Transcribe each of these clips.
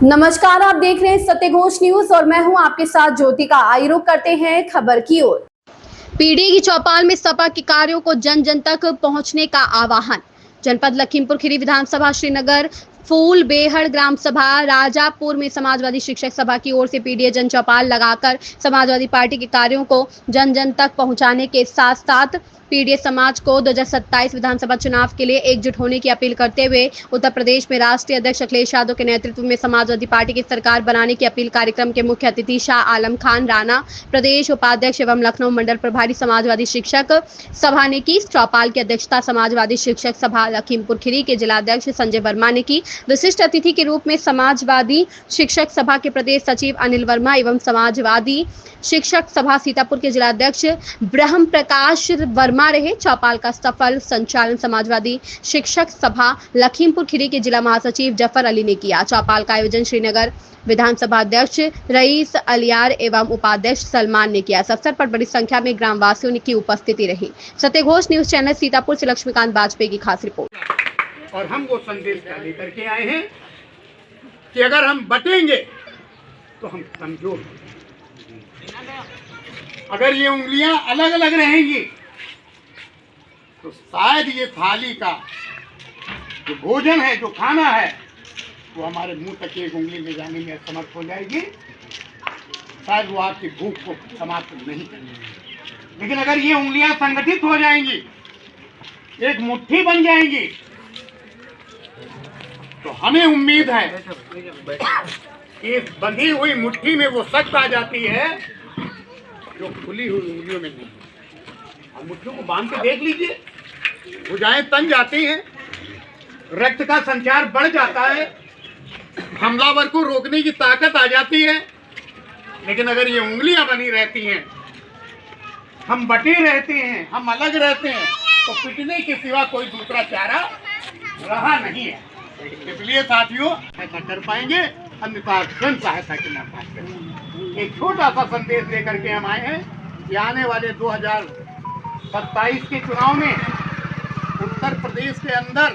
नमस्कार, आप देख रहे हैं सत्य घोष न्यूज और मैं हूं आपके साथ ज्योतिका। आइए रुक करते हैं खबर की ओर। पीडी की चौपाल में सपा के कार्यों को जन जन तक पहुंचने का आह्वान। जनपद लखीमपुर खीरी विधानसभा श्रीनगर फूल बेहड़ ग्राम सभा राजापुर में समाजवादी शिक्षक सभा की ओर से पीडीए जन चौपाल लगाकर समाजवादी पार्टी के कार्यों को जन जन तक पहुंचाने के साथ साथ पीडीए समाज को 2027 विधानसभा चुनाव के लिए एकजुट होने की अपील करते हुए उत्तर प्रदेश में राष्ट्रीय अध्यक्ष अखिलेश यादव के नेतृत्व में समाजवादी पार्टी की सरकार बनाने की अपील। कार्यक्रम के मुख्य अतिथि शाह आलम खान राणा, प्रदेश उपाध्यक्ष एवं लखनऊ मंडल प्रभारी समाजवादी शिक्षक सभा ने की। चौपाल की अध्यक्षता समाजवादी शिक्षक सभा लखीमपुर खीरी के जिलाध्यक्ष संजय वर्मा ने की। विशिष्ट अतिथि के रूप में समाजवादी शिक्षक सभा के प्रदेश सचिव अनिल वर्मा एवं समाजवादी शिक्षक सभा सीतापुर के जिलाध्यक्ष ब्रह्म प्रकाश वर्मा रहे। चौपाल का सफल संचालन समाजवादी शिक्षक सभा लखीमपुर खीरी के जिला महासचिव जफर अली ने किया। चौपाल का आयोजन श्रीनगर विधानसभा अध्यक्ष रईस अलियार एवं उपाध्यक्ष सलमान ने किया। इस अवसर पर बड़ी संख्या में ग्रामवासियों की उपस्थिति रही। सत्य घोष न्यूज चैनल सीतापुर से लक्ष्मीकांत वाजपेयी की खास रिपोर्ट। और हम वो संदेश लेकर के आए हैं कि अगर हम बटेंगे तो हम कमजोर हैं। अगर ये उंगलियां अलग अलग रहेंगी तो शायद ये थाली का जो भोजन है, जो खाना है, वो हमारे मुंह तक एक उंगली ले जाने में असमर्थ हो जाएगी। शायद वो आपकी भूख को समाप्त नहीं करेगी। लेकिन अगर ये उंगलियां संगठित हो जाएंगी, एक मुट्ठी बन जाएंगी, तो हमें उम्मीद है कि इस बंधी हुई मुट्ठी में वो शक्ति आ जाती है जो खुली हुई उंगलियों में नहीं। और मुट्ठियों को बांध के देख लीजिए, भुजाएं तन जाती हैं, रक्त का संचार बढ़ जाता है, हमलावर को रोकने की ताकत आ जाती है। लेकिन अगर ये उंगलियां बनी रहती हैं, हम बटे रहते हैं, हम अलग रहते हैं, तो पिटने के सिवा कोई दूसरा चारा रहा नहीं है। इसलिए साथियों, ऐसा कर पाएंगे, अन्यथा स्वयं सहायता के ना पाएंगे। एक छोटा सा संदेश लेकर के हम आए हैं कि आने वाले 2027 के चुनाव में उत्तर प्रदेश के अंदर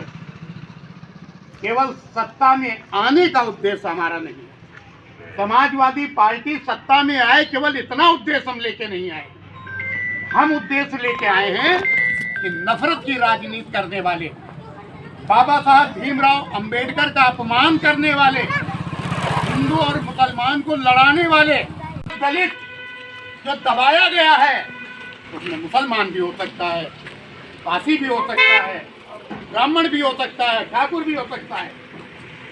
केवल सत्ता में आने का उद्देश्य हमारा नहीं है। समाजवादी पार्टी सत्ता में आए, केवल इतना उद्देश्य हम लेके नहीं आए। हम उद्देश्य लेके आए हैं कि नफरत की राजनीति करने वाले, बाबा साहब भीमराव अंबेडकर का अपमान करने वाले, हिंदू और मुसलमान को लड़ाने वाले, दलित जो दबाया गया है, उसमें मुसलमान भी हो सकता है, पासी भी हो सकता है, ब्राह्मण भी हो सकता है, ठाकुर भी हो सकता है।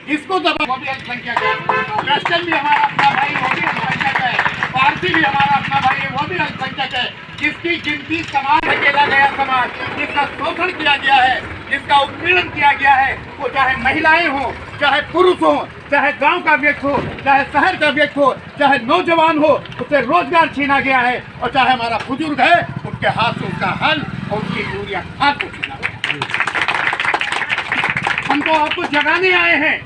इसको दबा, वो भी अल्पसंख्यक है। क्रिश्चियन भी हमारा अपना भाई, वो भी अल्पसंख्यक है। पारसी भी हमारा अपना भाई है, वो भी अल्पसंख्यक है। जिसकी गिनती समाज अकेला गया समाज, जिसका शोषण किया गया है, जिसका उत्पीड़न किया गया है, वो चाहे महिलाएं हो, चाहे पुरुष हो, चाहे गांव का व्यक्ति हो, चाहे शहर का व्यक्ति हो, चाहे नौजवान हो, उसे रोजगार छीना गया है। और चाहे हमारा बुजुर्ग है, उनके हाथ से उसका हल और उसकी यूरिया खाद को छीना गया। हम तो आपको जगाने आए हैं,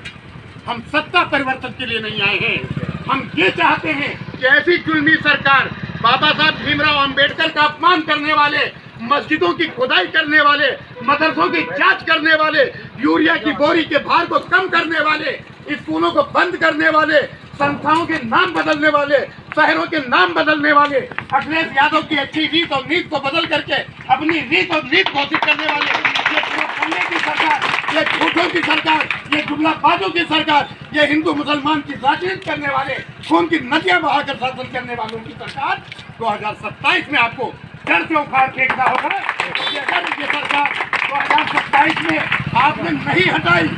हम सत्ता परिवर्तन के लिए नहीं आए हैं। हम ये चाहते हैं कि ऐसी जुल्मी सरकार, बाबा साहब भीमराव अंबेडकर का अपमान करने वाले, मस्जिदों की खुदाई करने वाले, मदरसों की जांच करने वाले, यूरिया की बोरी के भार को कम करने वाले, स्कूलों को बंद करने वाले, संस्थाओं के नाम बदलने वाले, शहरों के नाम बदलने वाले, अखिलेश यादव की अच्छी रीत और नीत को बदल करके अपनी रीत और नीत घोषित करने वाले, ये पुणे की सरकार, ये झूठों की सरकार, ये जुमलाबाजों की सरकार, ये हिंदू मुसलमान की राजनीति करने वाले, खून की नदियां बहाकर शासन करने वालों की सरकार 2027 में आपको जड़ से उखाड़ फेंकना होगा। अगर ये सरकार 2027 में आपने नहीं हटाई,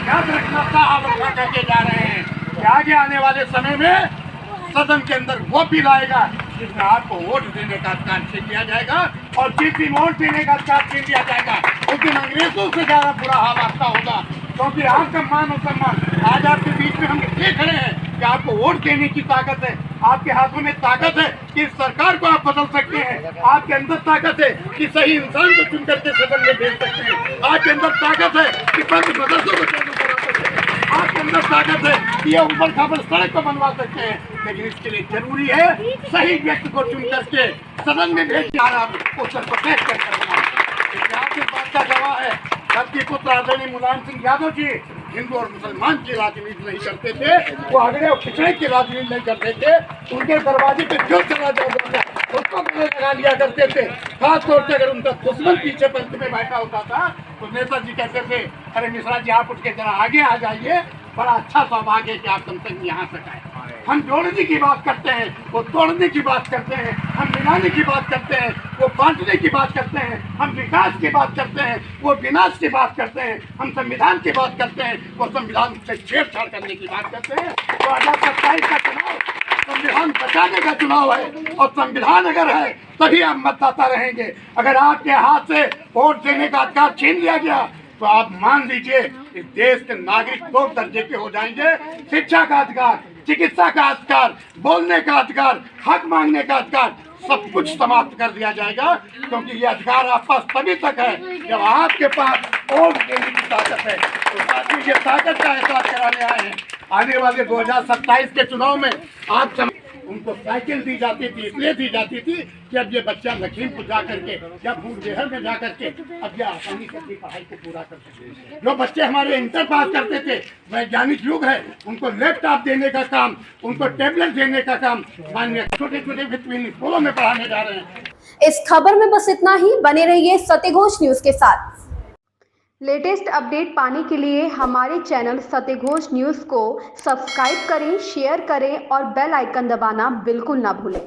याद रखना साहब करके जा रहे हैं कि आगे आने वाले समय में सदन के अंदर वो बिल आएगा जिसमें आपको वोट देने का अधिकार छीन लिया जाएगा। और जिस दिन वोट देने का अधिकार छीन लिया जाएगा, उस दिन अंग्रेजों से ज्यादा बुरा हाल आपका होगा। क्योंकि आपका मान और सम्मान आज आपके बीच में हम ये खड़े हैं कि आपको वोट देने की ताकत है, आपके हाथों में ताकत है कि इस सरकार को आप बदल सकते हैं, आपके अंदर ताकत है कि सही इंसान को चुन करके सदन में भेज सकते हैं, आपके अंदर ताकत है कि बंद मदरसों को चालू करा सकते हैं, आपके अंदर ताकत है कि ये ऊपर खाबर सड़क को बनवा सकते हैं। लेकिन इसके लिए जरूरी है सही व्यक्ति को चुन करके सदन में भेजना, उत्तर प्रदेश का बात का गवाह है धरती पुत्र आदरणीय मुलायम सिंह यादव जी। हिंदू और मुसलमान की राजनीति नहीं करते थे, वो अगड़े और पिछड़े की राजनीति नहीं करते थे। उनके दरवाजे पे जो चला जाता था उसको गले लगा लिया करते थे। खास तौर से अगर उनका दुश्मन पीछे पंक्ति में बैठा होता था तो नेताजी कहते थे, अरे मिश्रा जी आप उठ के जरा आगे आ जाइए, बड़ा अच्छा सौभाग्य है कि आप कम से कम यहाँ तक आए। हम जोड़ने की बात करते हैं, वो तोड़ने की बात करते हैं। हम मिलाने की बात करते हैं, वो बांटने की बात करते हैं। हम विकास की बात करते हैं, वो विनाश की बात करते हैं। हम संविधान की बात करते हैं, वो संविधान से छेड़छाड़ करने की बात करते हैं। तो 2027 का चुनाव संविधान बचाने का चुनाव है, और संविधान अगर है तभी आप मतदाता रहेंगे। अगर आपके हाथ से वोट देने का अधिकार छीन लिया गया तो आप मान लीजिए इस देश के नागरिक 2 दर्जे के हो जाएंगे। शिक्षा का अधिकार, चिकित्सा का अधिकार, बोलने का अधिकार, हक मांगने का अधिकार, सब कुछ समाप्त कर दिया जाएगा। क्योंकि ये अधिकार आप पास तभी तक है जब आपके पास वोट देने की ताकत है। तो साथियों ये ताकत का एहसास कराने आए हैं। आने वाले 2027 के चुनाव में आप उनको साइकिल दी जाती थी, इसलिए दी जाती थी कि अब ये बच्चा लखीमपुर जा करके या बूढ़ेहर में जा करके अब ये आसानी से अपनी पढ़ाई को पूरा कर सके। जो बच्चे हमारे इंटर पास करते थे, वैज्ञानिक युग है, उनको लैपटॉप देने का काम, उनको टैबलेट देने का काम माननीय छोटे छोटे वित्तीय स्कूलों में पढ़ाने जा रहे हैं। इस खबर में बस इतना ही। बने रहिए सत्यघोष न्यूज के साथ। लेटेस्ट अपडेट पाने के लिए हमारे चैनल सत्यघोष न्यूज को सब्सक्राइब करें, शेयर करें और बेल आइकन दबाना बिल्कुल ना भूलें।